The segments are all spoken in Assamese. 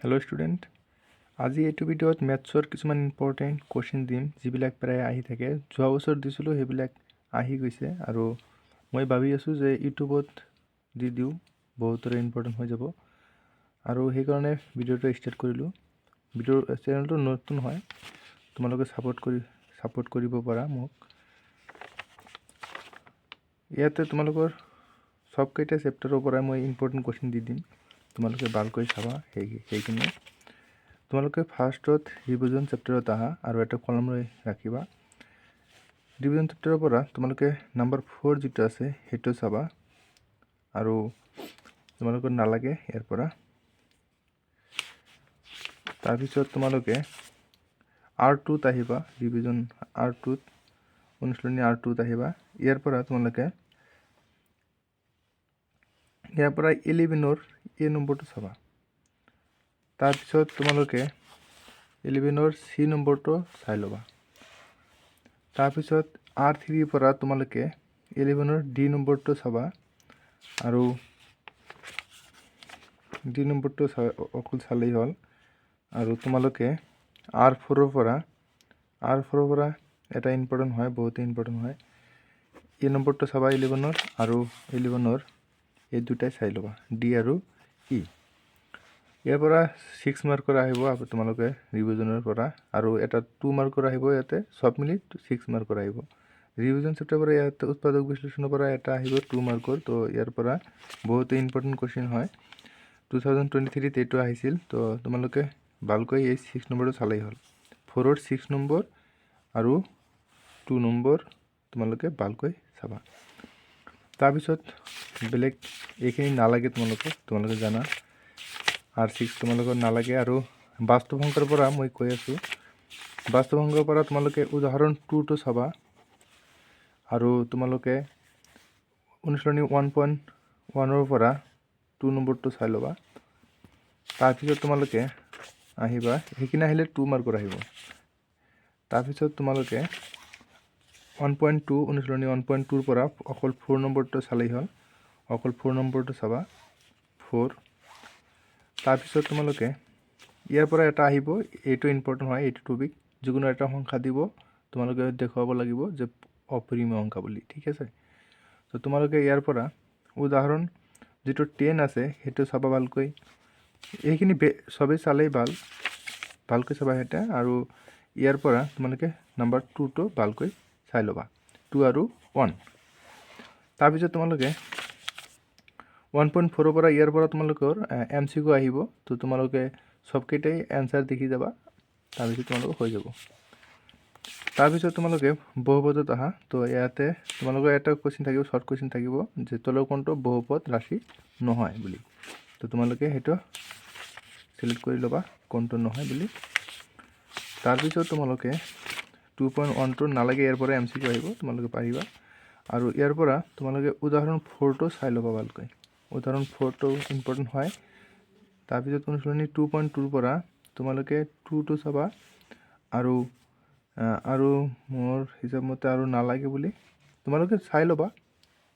हेलो स्टूडेंट আজি এইটো ভিডিঅ'ত ম্যাথছৰ কিছুমান ইম্পৰ্টেণ্ট কোৱেশ্চন দিম যিবিলাক প্ৰায় আহি থাকে যোৱা বছৰ দিছিলোঁ সেইবিলাক আহি গৈছে আৰু মই ভাবি আছোঁ যে ইউটিউবত দি দিওঁ বহুতৰে ইম্পৰ্টেণ্ট হৈ যাব আৰু সেইকাৰণে ভিডিঅ'টো ষ্টাৰ্ট কৰিলোঁ ভিডিঅ'ৰ চেনেলটো নতুন হয় তোমালোকে সাপোৰ্ট কৰিব পাৰা মোক ইয়াতে তোমালোকৰ সবকেইটা চেপ্টাৰৰ পৰা মই ইম্পৰ্টেণ্ট কোৱেশ্চন দি দিম তোমালোকে ভালকৈ চাবা সেইখিনি তোমালোকে ফাৰ্ষ্টত ৰিভিজন চেপ্টাৰত আহা আৰু এটা কলম লৈ ৰাখিবা ৰিভিজন চেপ্টাৰৰ পৰা তোমালোকে নাম্বাৰ 4 যেটো আছে হেটো চাবা আৰু তোমালোকৰ নালাগে ইয়াৰ পৰা তাৰ পিছত তোমালোকে R2 ত আহিবা ৰিভিজন R2 ত অনুশীলনী R2 ত আহিবা ইয়াৰ পৰা তোমালোকে ইয়াৰ পৰা 11 ৰ A নম্বৰটো চাবা তাৰ পিছত তোমালোকে 11 ৰ C নম্বৰটো চাই লবা তাৰ পিছত R3 পৰা তোমালোকে 11 ৰ D নম্বৰটো চাবা আৰু D নম্বৰটো অকল চালেই হ'ল আৰু তোমালোকে R4 পৰা এটা ইম্পৰ্টেণ্ট হয় বহুত ইম্পৰ্টেণ্ট হয় এই নম্বৰটো চাবা 11 ৰ আৰু 11 ৰ এই দুটাই চাই লবা D আৰু E ইয়াৰ পৰা 6 মাৰ্কৰ আহিব আৰু তোমালোকে ৰিভিজনৰ পৰা আৰু এটা 2 মাৰ্কৰ আহিব ইয়াতে সব মিলি 6 মাৰ্কৰ আহিব ৰিভিজন চেপ্টাৰৰ পৰা ইয়াতে উৎপাদক বিশ্লেষণৰ পৰা এটা আহিব 2 মাৰ্কৰ তো ইয়াৰ পৰা বহুত ইম্পৰ্টেণ্ট কোৱেশ্চন হয় 2023 ত এটো আহিছিল তো তোমালোকে ভালকৈ এই 6 নম্বৰটো চালেই হ'ল 4 ৰ 6 নম্বৰ আৰু 2 নম্বৰ তোমালোকে ভালকৈ চাবা তাৰ পিছত বেলেগ এইখিনি নালাগে তোমালোকে জানা R6 তোমালোকৰ নালাগে আৰু বাস্তৱ অংকৰ পৰা মই কৈ আছো বাস্তৱ অংকৰ পৰা তোমালোকে উদাহৰণ 2 টো চাবা আৰু তোমালোকে অনুশীলনী 1.1 ৰ পৰা 2 নম্বৰটো চাই লবা তাৰ পিছত তোমালোকে আহিবা হেকিনা আহিলে 2 মাৰ্কৰ আহিব তাৰ পিছত তোমালোকে 1.2 অনুশীলনী 1.2 ৰ পৰা অকল 4 নম্বৰটো চালেই হ'ল অকল 4 নম্বৰটো চাবা 4 তাৰ পিছত তোমালোকে ইয়াৰ পৰা এটা আহিব এটো ইম্পৰ্টেণ্ট হয় এটো টপিক যিকোনো এটা সংখ্যা দিব তোমালোকে দেখাব লাগিব যে অপৰিমেয় সংখ্যা বুলি ঠিক আছে তো তোমালোকে ইয়াৰ পৰা উদাহৰণ যেটো 10 আছে হেটো চাবা ভালকৈ এইখিনি সবে চালেই ভালকৈ চাবা হেটা আৰু ইয়াৰ পৰা তোমালোকে নাম্বাৰ 2 টো ভালকৈ চাই লবা 2 আৰু 1 তাৰ পিছত তোমালোকে 1.4 পৰা ইয়াৰ পৰা তোমালোকৰ MCQ আহিব তো তোমালোকে সবকেইটাই आंसर দেখি যাবা তাৰ পিছত তোমালোকৰ হৈ যাব তাৰ পিছত তোমালোকে বহুপদত আহা তো ইয়াতে তোমালোকৰ এটা কোৱেশ্চন থাকিব শৰ্ট কোৱেশ্চন থাকিব যে তলৰ কোনটো বহুপদ ৰাশি নহয় বুলি তো তোমালোকে হেটো সিলেক্ট কৰি লবা কোনটো নহয় বুলি তাৰ পিছত তোমালোকে 2.1 টো নালাগে ইয়াৰ পৰা MCQ আহিব তোমালোকে পাৰিবা আৰু ইয়াৰ পৰা তোমালোকে উদাহৰণ 4 টো চাই লবা ভালকৈ উদাহৰণ 4 টো ইম্পৰ্টেণ্ট হয় তাৰ পিছত অনুশীলনী 2.2 ৰ পৰা তোমালোকে 2 টো চাবা আৰু মোৰ হিচাপ মতে আৰু নালাগে বুলি তোমালোকে চাই লবা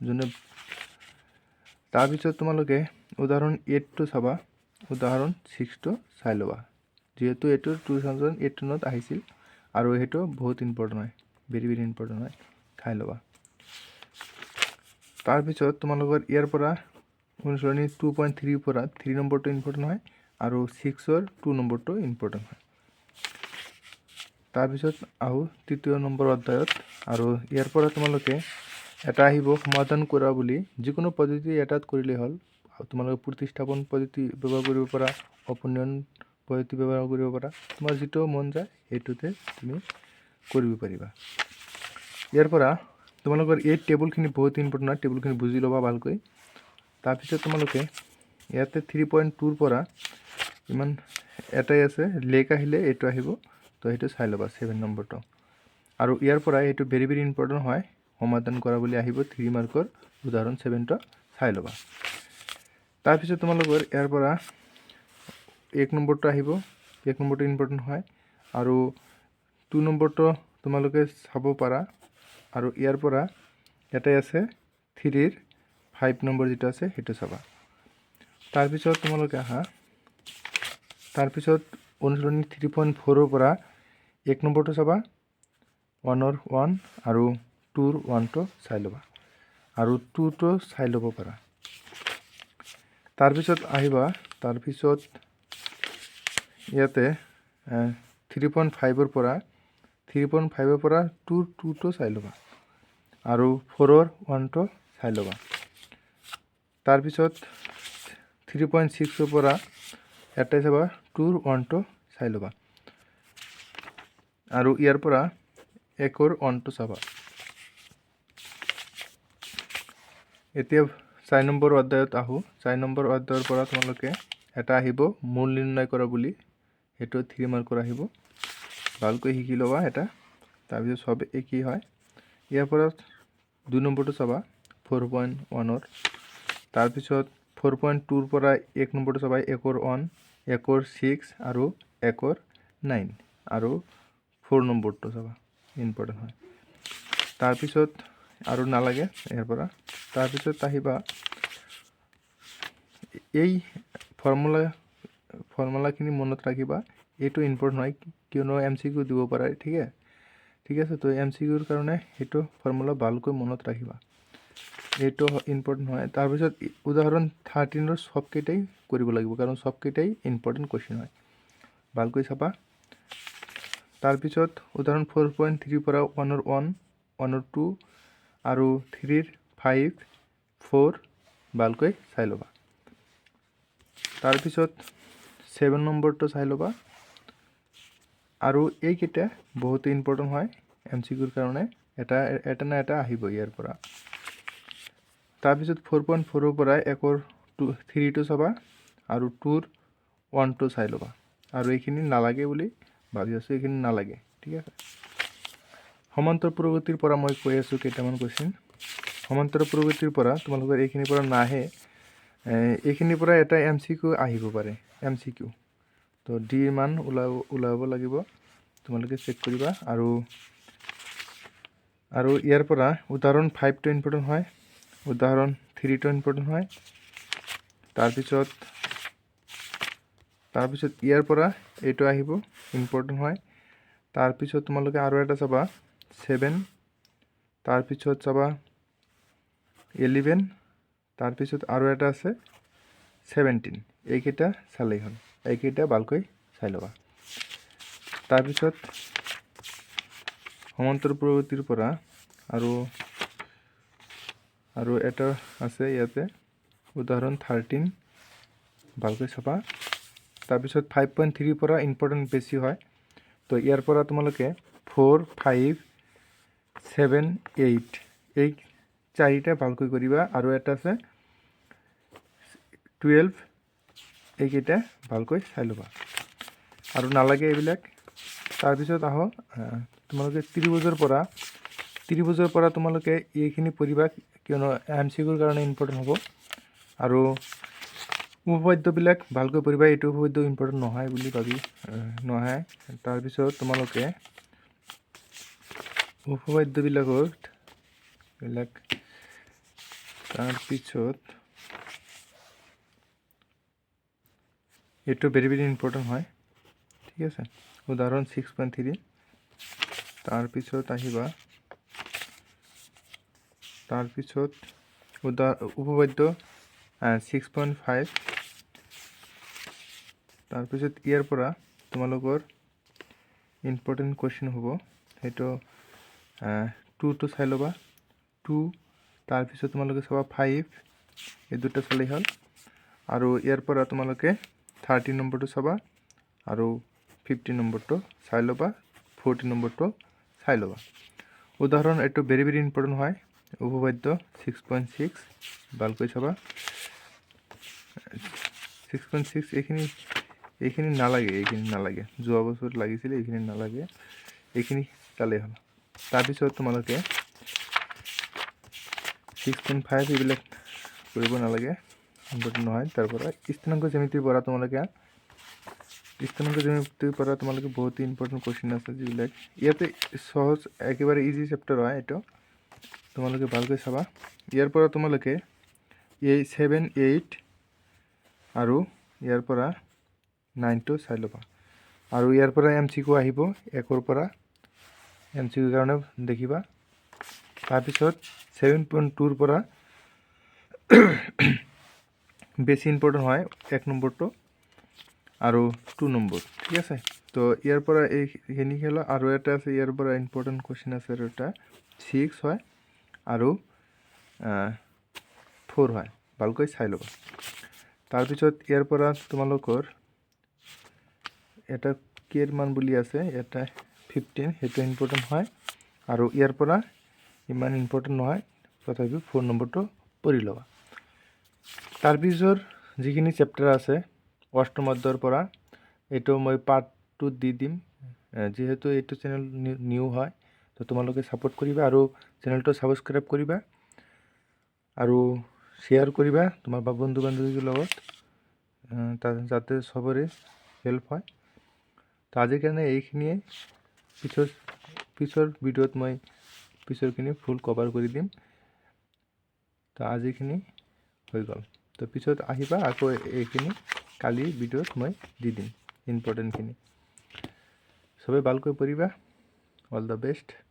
জনে তাৰ পিছত তোমালোকে উদাহৰণ 8 টো চাবা উদাহৰণ 6 টো চাই লবা যেহেতু এটো 2018 ত আহিছিল আৰু হেটো বহুত ইম্পৰ্টেণ্ট হয় ভেৰি ইম্পৰ্টেণ্ট হয় চাই লবা তাৰ পিছত তোমালোকৰ ইয়াৰ পৰা অনুশীলনী 2.3 ৰ পৰা 3 নম্বৰটো ইম্পৰ্টেণ্ট হয় আৰু 6 ৰ 2 নম্বৰটো ইম্পৰ্টেণ্ট হয় তাৰ পিছত আহো তৃতীয় নম্বৰ অধ্যায়ত আৰু ইয়াৰ পৰা তোমালোকে এটা আহিব সমাধান কৰা বুলি যিকোনো পদ্ধতি এটাত কৰিলে হ'ল তোমালোকে প্ৰতিস্থাপন পদ্ধতি ব্যৱহাৰ কৰিব পাৰা অপনয়ন পদ্ধতি ব্যৱহাৰ কৰিব পাৰা তোমাৰ যেটো মন যায় এটোতে তুমি কৰিব পাৰিবা ইয়াৰ পৰা তোমালোকৰ এই টেবুলখিনি বহুত ইম্পৰ্টেণ্ট হয় টেবুলখিনি বুজি লবা ভালকৈ তাৰ পিছত তোমালোকে ইয়াতে 3.2 ৰ পৰা ইমান এটাই আছে লেক আহিলে এটো আহিব তো হেটো চাই লবা 7 নম্বৰটো আৰু ইয়াৰ পৰা এটো ভেৰি ইম্পৰ্টেণ্ট হয় সমাধান কৰা বুলি আহিব 3 মাৰ্কৰ উদাহৰণ 7 টো চাই লবা তাৰ পিছত তোমালোকৰ ইয়াৰ পৰা 1 নম্বৰটো আহিব 1 নম্বৰটো ইম্পৰ্টেণ্ট হয় আৰু 2 নম্বৰটো তোমালোকে চাব পাৰা আৰু ইয়াৰ পৰা এটাই আছে 3 ৰ 5 নম্বৰ যেটো আছে হেটো চাবা তাৰ পিছত তোমালোকে আহা তাৰপিছত অনুশীলনী 3.4 পৰা 1 নম্বৰটো চাবা 1ৰ 1 আৰু 2ৰ 1টো চাই ল'বা আৰু 2টো চাই ল'ব পাৰা। তাৰপিছত আহিবা তাৰপিছত ইয়াতে 3.5ৰ পৰা 2টো চাই ল'বা আৰু 4ৰ 1টো চাই ল'বা। তাৰপিছত 3.6ৰ পৰা এটাই চাবা 2ৰ 1টো চাই ল'বা আৰু ইয়াৰ পৰা 1ৰ 1টো চাবা। এতিয়া 4 নম্বৰ অধ্যায়ত আহোঁ। 4 নম্বৰ অধ্যায়ৰ পৰা তোমালোকে এটা আহিব মূল নিৰ্ণয় কৰা বুলি, সেইটো 3 মাৰ্কৰ আহিব। ভালকৈ শিকি ল'বা এটা। তাৰপিছত সব একেই হয়। ইয়াৰ পৰা 2 নম্বৰটো চাবা 4.1ৰ। তাৰপিছত 4.2ৰ পৰা 1 নম্বৰটো চাবা 1ৰ 1, 1ৰ 6 আৰু 1ৰ 9 আৰু 4 নম্বৰটো চাবা, ইম্পৰ্টেণ্ট হয়। তাৰপিছত আৰু নালাগে ইয়াৰ পৰা। তাৰপিছত আহিবা এই ফৰ্মুলাখিনি মনত ৰাখিবা। এইটো ইম্পৰ্টেণ্ট হয় কিয়নো MCQ দিব পাৰে, ঠিক আছে। তো MCQৰ কাৰণে সেইটো ফৰ্মুলা ভালকৈ মনত ৰাখিবা, এইটো ইম্পৰ্টেণ্ট হয়। তাৰপিছত উদাহৰণ 13ৰ সবকেইটাই কৰিব লাগিব কাৰণ সবকেইটাই ইম্পৰ্টেণ্ট কুৱেশ্যন হয়, ভালকৈ চাবা। তাৰপিছত উদাহৰণ 4.3 পৰা 1ৰ 1, 1ৰ 2 আৰু 3ৰ 5, 4 ভালকৈ চাই ল'বা। তাৰপিছত 7 নম্বৰটো চাই ল'বা আৰু এইকেইটা বহুত ইম্পৰ্টেণ্ট হয় MCQৰ কাৰণে, এটা না এটা আহিব ইয়াৰ পৰা। তাৰপিছত 4.4ৰ পৰা 1ৰ 3টো চাবা আৰু 2ৰ 1টো চাই ল'বা আৰু এইখিনি নালাগে বুলি ভাবি আছোঁ, এইখিনি নালাগে, ঠিক আছে। সমান্তৰ প্ৰগতিৰ পৰা মই কৈ আছোঁ কেইটামান কুৱেশ্যন। সমান্তৰ প্ৰগতিৰ পৰা তোমালোকৰ এইখিনিৰ পৰা নাহে, এইখিনিৰ পৰা এটা MCQ আহিব পাৰে, MCQ। তো D মান ওলাব লাগিব, তোমালোকে চেক কৰিবা। আৰু ইয়াৰ পৰা উদাহৰণ 5টো ইম্পৰ্টেণ্ট হয়, উদাহৰণ 3টো ইম্পৰ্টেণ্ট হয়। তাৰপিছত ইয়াৰ পৰা এইটো আহিব, ইম্পৰ্টেণ্ট হয়। তাৰপিছত তোমালোকে আৰু এটা চাবা 7, তাৰপিছত চাবা 11, তাৰপিছত আৰু এটা আছে 17। এইকেইটা চালেই হ'ল, এইকেইটা ভালকৈ চাই ল'বা। তাৰপিছত সমান্তৰ প্ৰগতিৰ পৰা আৰু এটা আছে ইয়াতে উদাহৰণ 13, ভালকৈ চাবা। তাৰপিছত 5.3 পৰা ইম্পৰ্টেণ্ট বেছি হয়, তো ইয়াৰ পৰা তোমালোকে 4, 5, 7, 8 এই চাৰিটা ভালকৈ কৰিবা আৰু এটা আছে 12, এইকেইটা ভালকৈ চাই ল'বা আৰু নালাগে এইবিলাক। তাৰপিছত আহো তোমালোকে ত্ৰিভুজৰ পৰা তোমালোকে এইখিনি পঢ়িবা কিয়নো MCQৰ কাৰণে ইম্পৰ্টেণ্ট হ'ব। আৰু উপপাদ্যবিলাক ভালকৈ পঢ়িবা, এইটো উপপাদ্য ইম্পৰ্টেণ্ট নহয় বুলি ভাবি নহয়। তাৰপিছত তোমালোকে উপপাদ্যবিলাকত তাৰপিছত এইটো ভেৰি ভেৰি ইম্পৰ্টেণ্ট হয়, ঠিক আছে। উদাহৰণ 6.3, তাৰপিছত আহিবা তাৰপিছত উপপাদ্য 6.5, তাৰপিছত ইয়াৰ পৰা তোমালোকৰ ইম্পৰ্টেণ্ট কুৱেশ্যন হ'ব, সেইটো 2টো চাই ল'বা, 2, তাৰপিছত তোমালোকে চাবা 5, এই দুটা চালেই হ'ল। আৰু ইয়াৰ পৰা তোমালোকে 30 নম্বৰটো চাবা আৰু 50 নম্বৰটো চাই ল'বা, 40 নম্বৰটো চাই ল'বা। উদাহৰণ এইটো ভেৰি ভেৰি ইম্পৰ্টেণ্ট হয়, উপপাদ্য 6.6 ভালকৈ চাবা। 6.6 এইখিনি নালাগে, যোৱা বছৰ লাগিছিলে, এইখিনি নালাগে, এইখিনি চালেই হ'ল। তাৰপিছত তোমালোকে 6.5 এইবিলাক কৰিব নালাগে, ইম্পৰ্টেণ্ট নহয়। তাৰপৰা স্থানাংক জ্যামিতিৰ পৰা তোমালোকে বহুত ইম্পৰ্টেণ্ট কুৱেশ্যন আছে যিবিলাক ইয়াতে সহজ, একেবাৰে ইজি চেপ্টাৰ হয়, এইটো তোমালোকে ভালকৈ চাবা। ইয়াৰ পৰা তোমালোকে 7, 8 আৰু ইয়াৰ পৰা 9টো চাই ল'বা আৰু ইয়াৰ পৰা MCQ আহিব 1ৰ পৰা MCQ কাৰণে দেখিবা তাৰপিছত 7.2ৰ পৰা বেছি ইম্পৰ্টেণ্ট হয় 1 নম্বৰটো আৰু 2 নম্বৰ ঠিক আছে তো ইয়াৰ পৰা এইখিনি খেলা আৰু এটা আছে ইয়াৰ পৰা ইম্পৰ্টেণ্ট কোৱেশ্চন আছে আৰু এটা 6 হয় আৰু 4 হয় ভালকৈ চাই ল'বা তাৰপিছত ইয়াৰ পৰা তোমালোকৰ এটা কেৰ মান বুলি আছে এটা 15 সেইটো ইম্পৰ্টেণ্ট হয় আৰু ইয়াৰ পৰা ইমান ইম্পৰ্টেণ্ট নহয় তথাপিও 4 নম্বৰটো পঢ়ি ল'বা তাৰপিছত যিখিনি চেপ্টাৰ আছে অষ্টম অধ্যায়ৰ পৰা এইটো মই পাৰ্ট 2 দি দিম যেহেতু এইটো চেনেল নিউ হয় তো তোমালোকে সাপোৰ্ট কৰিবা আৰু চেনেলটো সাবস্ক্ৰাইব কৰিবা আৰু শেয়াৰ কৰিবা তোমাৰ বন্ধু বান্ধৱীৰ লগত যাতে সবৰে হেল্প হয় তো আজিৰ কাৰণে এইখিনিয়ে পিছৰ ভিডিঅ'ত মই পিছৰখিনি ফুল কভাৰ কৰি দিম তো আজিখিনি হৈ গ'ল তো পিছত আহিবা আকৌ এইখিনি কালি ভিডিঅ'ত মই দি দিম ইম্পৰ্টেণ্টখিনি সবে ভালকৈ পঢ়িবা অল দ্য বেষ্ট